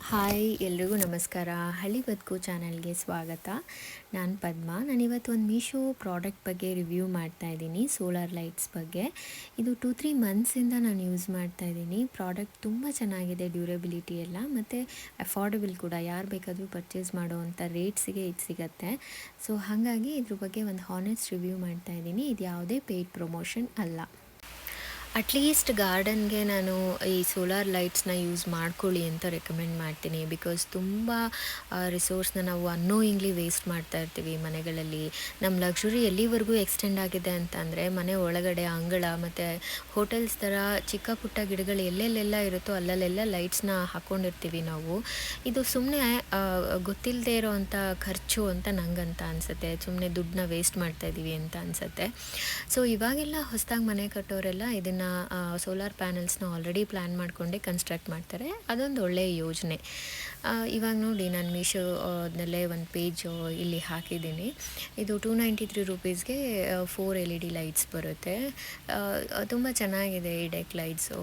Hi ಎಲ್ರಿಗೂ ನಮಸ್ಕಾರ. ಹಳ್ಳಿ ಬದುಕು ಚಾನಲ್ಗೆ ಸ್ವಾಗತ. ನಾನು ಪದ್ಮ. ನಾನಿವತ್ತು ಒಂದು ಮೀಶೋ ಪ್ರಾಡಕ್ಟ್ ಬಗ್ಗೆ ರಿವ್ಯೂ ಮಾಡ್ತಾ ಇದ್ದೀನಿ, ಸೋಲಾರ್ ಲೈಟ್ಸ್ ಬಗ್ಗೆ. ಇದು 2-3 ಮಂತ್ಸಿಂದ ನಾನು ಯೂಸ್ ಮಾಡ್ತಾ ಇದ್ದೀನಿ. ಪ್ರಾಡಕ್ಟ್ ತುಂಬ ಚೆನ್ನಾಗಿದೆ, ಡ್ಯೂರಬಿಲಿಟಿ ಎಲ್ಲ, ಮತ್ತು ಅಫೋರ್ಡೆಬಲ್ ಕೂಡ. ಯಾರು ಬೇಕಾದರೂ ಪರ್ಚೇಸ್ ಮಾಡೋವಂಥ ರೇಟ್ಸಿಗೆ ಇದು ಸಿಗುತ್ತೆ. ಸೊ ಹಾಗಾಗಿ ಇದ್ರ ಬಗ್ಗೆ ಒಂದು ಹಾನೆಸ್ಟ್ ರಿವ್ಯೂ ಮಾಡ್ತಾ ಇದ್ದೀನಿ. ಇದು ಯಾವುದೇ ಪೇಯ್ಡ್ ಪ್ರಮೋಷನ್ ಅಲ್ಲ. ಅಟ್ಲೀಸ್ಟ್ ಗಾರ್ಡನ್ಗೆ ನಾನು ಈ ಸೋಲಾರ್ ಲೈಟ್ಸ್ನ ಯೂಸ್ ಮಾಡ್ಕೊಳ್ಳಿ ಅಂತ ರೆಕಮೆಂಡ್ ಮಾಡ್ತೀನಿ. ಬಿಕಾಸ್ ತುಂಬ ರಿಸೋರ್ಸ್ನ ನಾವು ಅನ್ನೋಯಿಂಗ್ಲಿ ವೇಸ್ಟ್ ಮಾಡ್ತಾ ಇರ್ತೀವಿ ಮನೆಗಳಲ್ಲಿ. ನಮ್ಮ ಲಕ್ಸುರಿ ಎಲ್ಲಿವರೆಗೂ ಎಕ್ಸ್ಟೆಂಡ್ ಆಗಿದೆ ಅಂತ ಅಂದರೆ, ಮನೆ ಒಳಗಡೆ ಅಂಗಳ ಮತ್ತು ಹೋಟೆಲ್ಸ್ ಥರ ಚಿಕ್ಕ ಪುಟ್ಟ ಗಿಡಗಳು ಎಲ್ಲೆಲ್ಲೆಲ್ಲ ಇರುತ್ತೋ ಅಲ್ಲಲ್ಲೆಲ್ಲ ಲೈಟ್ಸ್ನ ಹಾಕ್ಕೊಂಡಿರ್ತೀವಿ ನಾವು. ಇದು ಸುಮ್ಮನೆ ಗೊತ್ತಿಲ್ಲದೆ ಇರೋವಂಥ ಖರ್ಚು ಅಂತ ನಂಗಂತ ಅನಿಸುತ್ತೆ. ಸುಮ್ಮನೆ ದುಡ್ಡನ್ನ ವೇಸ್ಟ್ ಮಾಡ್ತಾಯಿದ್ದೀವಿ ಅಂತ ಅನಿಸುತ್ತೆ. ಸೊ ಇವಾಗೆಲ್ಲ ಹೊಸದಾಗಿ ಮನೆ ಕಟ್ಟೋರೆಲ್ಲ ಇದನ್ನು ಸೋಲಾರ್ ಪ್ಯಾನಲ್ಸ್ನ ಆಲ್ರೆಡಿ ಪ್ಲ್ಯಾನ್ ಮಾಡಿಕೊಂಡೇ ಕನ್ಸ್ಟ್ರಕ್ಟ್ ಮಾಡ್ತಾರೆ. ಅದೊಂದು ಒಳ್ಳೆಯ ಯೋಜನೆ. ಇವಾಗ ನೋಡಿ, ನಾನು ಮೀಶೋದಲ್ಲೇ ಒಂದು ಪೇಜ್ ಇಲ್ಲಿ ಹಾಕಿದ್ದೀನಿ. ಇದು 293 ರುಪೀಸ್ಗೆ 4 LED ಲೈಟ್ಸ್ ಬರುತ್ತೆ. ತುಂಬ ಚೆನ್ನಾಗಿದೆ ಈ ಡೆಕ್ ಲೈಟ್ಸು.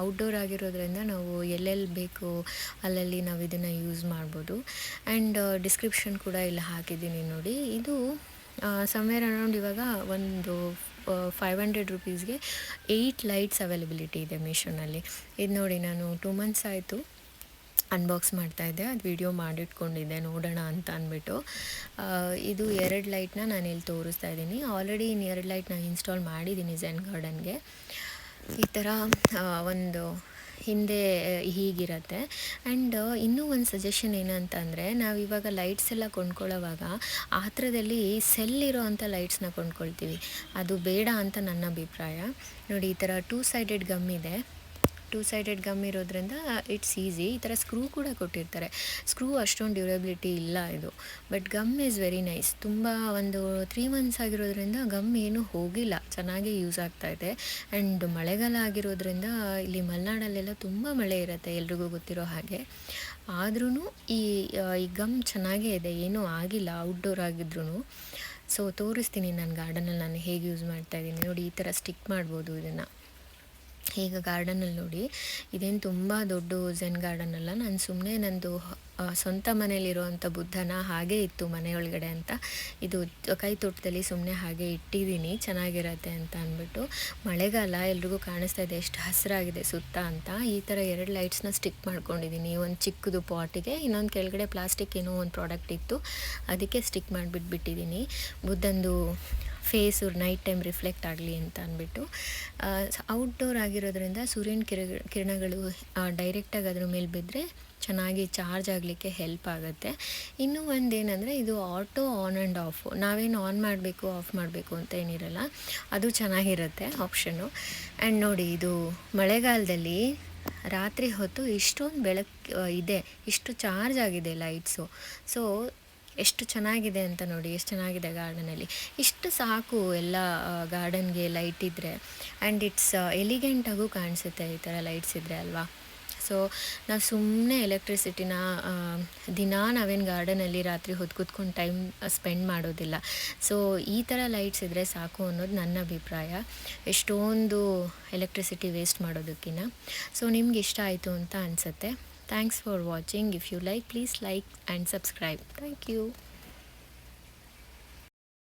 ಔಟ್ಡೋರ್ ಆಗಿರೋದ್ರಿಂದ ನಾವು ಎಲ್ಲೆಲ್ಲಿ ಬೇಕು ಅಲ್ಲಲ್ಲಿ ನಾವು ಇದನ್ನು ಯೂಸ್ ಮಾಡ್ಬೋದು. ಆ್ಯಂಡ್ ಡಿಸ್ಕ್ರಿಪ್ಷನ್ ಕೂಡ ಇಲ್ಲಿ ಹಾಕಿದ್ದೀನಿ ನೋಡಿ. ಇದು ಸಮ್ವೇರ್ ಅರೌಂಡ್ ಇವಾಗ ಒಂದು 500 ರುಪೀಸ್ಗೆ 8 ಲೈಟ್ಸ್ ಅವೈಲಬಿಲಿಟಿ ಇದೆ ಮೀಶೋನಲ್ಲಿ. ಇದು ನೋಡಿ, ನಾನು 2 ಮಂತ್ಸ್ ಆಯಿತು ಅನ್ಬಾಕ್ಸ್ ಮಾಡ್ತಾಯಿದ್ದೆ. ಅದು ವಿಡಿಯೋ ಮಾಡಿಟ್ಕೊಂಡಿದ್ದೆ ನೋಡೋಣ ಅಂತ ಅಂದ್ಬಿಟ್ಟು. ಇದು 2 ಲೈಟ್ನ ನಾನು ಇಲ್ಲಿ ತೋರಿಸ್ತಾ ಇದ್ದೀನಿ. ಆಲ್ರೆಡಿ ಇನ್ನು 2 ಲೈಟ್ ನಾನು ಇನ್ಸ್ಟಾಲ್ ಮಾಡಿದ್ದೀನಿ ಝೆನ್ ಗಾರ್ಡನ್ಗೆ. ಈ ಥರ ಒಂದು ಹಿಂದೆ ಹೀಗಿರುತ್ತೆ. ಆ್ಯಂಡ್ ಇನ್ನೂ ಒಂದು ಸಜೆಷನ್ ಏನಂತಂದರೆ, ನಾವಿವಾಗ ಲೈಟ್ಸ್ ಎಲ್ಲ ಕೊಂಡ್ಕೊಳ್ಳೋವಾಗ ಆ ಥರದಲ್ಲಿ ಸೆಲ್ ಇರೋ ಅಂಥ ಲೈಟ್ಸ್ನ ಕೊಂಡ್ಕೊಳ್ತೀವಿ. ಅದು ಬೇಡ ಅಂತ ನನ್ನ ಅಭಿಪ್ರಾಯ. ನೋಡಿ, ಈ ಥರ 2 ಸೈಡೆಡ್ ಗಮ್ ಇದೆ. 2 ಸೈಡೆಡ್ ಗಮ್ ಇರೋದ್ರಿಂದ ಇಟ್ಸ್ ಈಸಿ. ಈ ಥರ ಸ್ಕ್ರೂ ಕೂಡ ಕೊಟ್ಟಿರ್ತಾರೆ. ಸ್ಕ್ರೂ ಅಷ್ಟೊಂದು ಡ್ಯೂರಬಿಲಿಟಿ ಇಲ್ಲ ಇದು, but gum is very nice. ತುಂಬ ಒಂದು 3 ಮಂತ್ಸ್ ಆಗಿರೋದ್ರಿಂದ ಗಮ್ ಏನೂ ಹೋಗಿಲ್ಲ, ಚೆನ್ನಾಗೇ ಯೂಸ್ ಆಗ್ತಾಯಿದೆ. ಆ್ಯಂಡ್ ಮಳೆಗಾಲ ಆಗಿರೋದ್ರಿಂದ ಇಲ್ಲಿ ಮಲೆನಾಡಲ್ಲೆಲ್ಲ ತುಂಬ ಮಳೆ ಇರುತ್ತೆ, ಎಲ್ರಿಗೂ ಗೊತ್ತಿರೋ ಹಾಗೆ. ಆದ್ರೂ ಈ ಗಮ್ ಚೆನ್ನಾಗೇ ಇದೆ, ಏನೂ ಆಗಿಲ್ಲ ಔಟ್ಡೋರ್ ಆಗಿದ್ರೂ. ಸೊ ತೋರಿಸ್ತೀನಿ ನನ್ನ ಗಾರ್ಡನಲ್ಲಿ ನಾನು ಹೇಗೆ ಯೂಸ್ ಮಾಡ್ತಾಯಿದ್ದೀನಿ ನೋಡಿ. ಈ ಥರ ಸ್ಟಿಕ್ ಮಾಡ್ಬೋದು ಇದನ್ನು. ಈಗ ಗಾರ್ಡನಲ್ಲಿ ನೋಡಿ, ಇದೇನು ತುಂಬ ದೊಡ್ಡ ಝೆನ್ ಗಾರ್ಡನ್ ಅಲ್ಲ. ನಾನು ಸುಮ್ಮನೆ ನಂದು ಸ್ವಂತ ಮನೇಲಿರುವಂಥ ಬುದ್ಧನ ಹಾಗೇ ಇತ್ತು ಮನೆಯೊಳಗಡೆ ಅಂತ ಇದು ಕೈ ತೋಟದಲ್ಲಿ ಸುಮ್ಮನೆ ಹಾಗೆ ಇಟ್ಟಿದ್ದೀನಿ, ಚೆನ್ನಾಗಿರತ್ತೆ ಅಂತ ಅಂದ್ಬಿಟ್ಟು. ಮಳೆಗಾಲ ಎಲ್ರಿಗೂ ಕಾಣಿಸ್ತಾ ಇದೆ ಎಷ್ಟು ಹಸಿರಾಗಿದೆ ಸುತ್ತ ಅಂತ. ಈ ಥರ 2 ಲೈಟ್ಸ್ನ ಸ್ಟಿಕ್ ಮಾಡ್ಕೊಂಡಿದ್ದೀನಿ. ಒಂದು ಚಿಕ್ಕದು ಪಾಟಿಗೆ, ಇನ್ನೊಂದು ಕೆಳಗಡೆ ಪ್ಲಾಸ್ಟಿಕ್ ಏನೋ ಒಂದು ಪ್ರಾಡಕ್ಟ್ ಇತ್ತು, ಅದಕ್ಕೆ ಸ್ಟಿಕ್ ಮಾಡಿಬಿಟ್ಟಿದ್ದೀನಿ. ಬುದ್ಧಂದು ಫೇಸು ನೈಟ್ ಟೈಮ್ ರಿಫ್ಲೆಕ್ಟ್ ಆಗಲಿ ಅಂತ ಅಂದ್ಬಿಟ್ಟು. ಔಟ್ಡೋರ್ ಆಗಿರೋದ್ರಿಂದ ಸೂರ್ಯನ ಕಿರಣಗಳು ಡೈರೆಕ್ಟಾಗಿ ಅದ್ರ ಮೇಲೆ ಬಿದ್ದರೆ ಚೆನ್ನಾಗಿ ಚಾರ್ಜ್ ಆಗಲಿಕ್ಕೆ ಹೆಲ್ಪ್ ಆಗುತ್ತೆ. ಇನ್ನೂ ಒಂದೇನೆಂದರೆ, ಇದು ಆಟೋ ಆನ್ ಆ್ಯಂಡ್ ಆಫ್. ನಾವೇನು ಆನ್ ಮಾಡಬೇಕು ಆಫ್ ಮಾಡಬೇಕು ಅಂತ ಏನಿರಲ್ಲ, ಅದು ಚೆನ್ನಾಗಿರುತ್ತೆ ಆಪ್ಷನ್ನು. ಆ್ಯಂಡ್ ನೋಡಿ, ಇದು ಮಳೆಗಾಲದಲ್ಲಿ ರಾತ್ರಿ ಹೊತ್ತು ಇಷ್ಟೊಂದು ಬೆಳಕು ಇದೆ, ಇಷ್ಟು ಚಾರ್ಜ್ ಆಗಿದೆ ಲೈಟ್ಸು. ಸೊ ಎಷ್ಟು ಚೆನ್ನಾಗಿದೆ ಅಂತ ನೋಡಿ, ಎಷ್ಟು ಚೆನ್ನಾಗಿದೆ ಗಾರ್ಡನಲ್ಲಿ. ಇಷ್ಟು ಸಾಕು ಎಲ್ಲ ಗಾರ್ಡನ್ಗೆ ಲೈಟ್ ಇದ್ದರೆ. ಆ್ಯಂಡ್ ಇಟ್ಸ್ ಎಲಿಗೆಂಟಾಗೂ ಕಾಣಿಸುತ್ತೆ ಈ ಥರ ಲೈಟ್ಸ್ ಇದ್ದರೆ ಅಲ್ವಾ. ಸೊ ನಾವು ಸುಮ್ಮನೆ ಎಲೆಕ್ಟ್ರಿಸಿಟಿನ ನಾವೇನು ಗಾರ್ಡನಲ್ಲಿ ರಾತ್ರಿ ಹೊತ್ತು ಕೂತ್ಕೊಂಡು ಟೈಮ್ ಸ್ಪೆಂಡ್ ಮಾಡೋದಿಲ್ಲ. ಸೊ ಈ ಥರ ಲೈಟ್ಸ್ ಇದ್ದರೆ ಸಾಕು ಅನ್ನೋದು ನನ್ನ ಅಭಿಪ್ರಾಯ, ಎಷ್ಟೊಂದು ಎಲೆಕ್ಟ್ರಿಸಿಟಿ ವೇಸ್ಟ್ ಮಾಡೋದಕ್ಕಿಂತ. ಸೊ ನಿಮ್ಗೆ ಇಷ್ಟ ಆಯಿತು ಅಂತ ಅನಿಸುತ್ತೆ. Thanks for watching. If you like, please like and subscribe. Thank you.